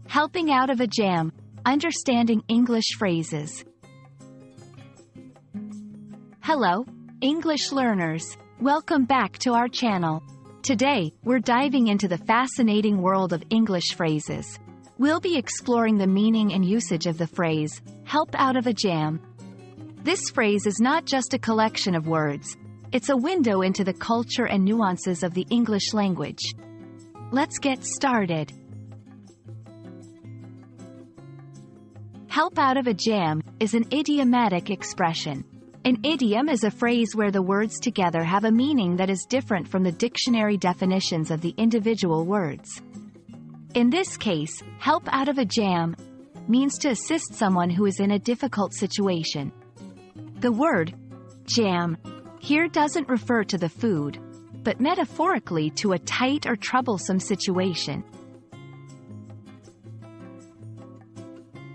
Helping out of a jam. Understanding English phrases. Hello, English learners. Welcome back to our channel. Today, we're diving into the fascinating world of English phrases. We'll be exploring the meaning and usage of the phrase, help out of a jam. This phrase is not just a collection of words. It's a window into the culture and nuances of the English language. Let's get started. Help out of a jam is an idiomatic expression. An idiom is a phrase where the words together have a meaning that is different from the dictionary definitions of the individual words. In this case, help out of a jam means to assist someone who is in a difficult situation. The word jam here doesn't refer to the food, but metaphorically to a tight or troublesome situation.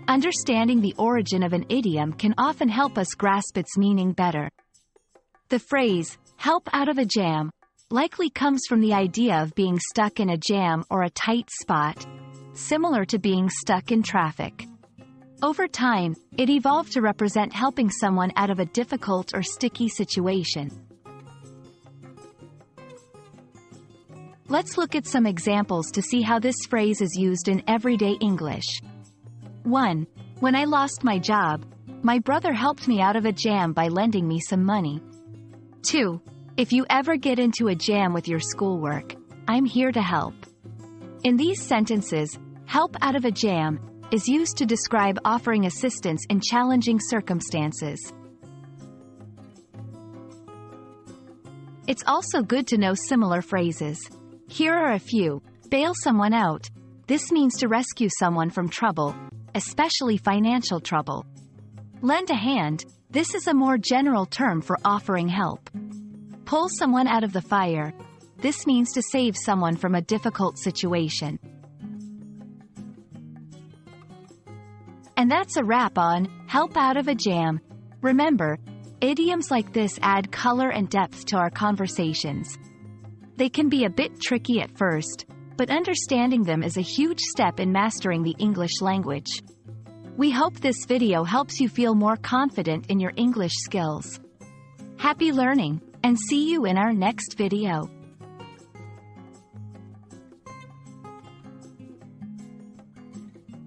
Understanding the origin of an idiom can often help us grasp its meaning better. The phrase, help out of a jam, likely comes from the idea of being stuck in a jam or a tight spot, similar to being stuck in traffic. Over time, it evolved to represent helping someone out of a difficult or sticky situation. Let's look at some examples to see how this phrase is used in everyday English. 1. When I lost my job, my brother helped me out of a jam by lending me some money. 2. If you ever get into a jam with your schoolwork, I'm here to help. In these sentences, help out of a jam is used to describe offering assistance in challenging circumstances. It's also good to know similar phrases. Here are a few. Bail someone out. This means to rescue someone from trouble, especially financial trouble. Lend a hand. This is a more general term for offering help. Pull someone out of the fire. This means to save someone from a difficult situation. And that's a wrap on help out of a jam. Remember, idioms like this add color and depth to our conversations. They can be a bit tricky at first, but understanding them is a huge step in mastering the English language. We hope this video helps you feel more confident in your English skills. Happy learning, and see you in our next video.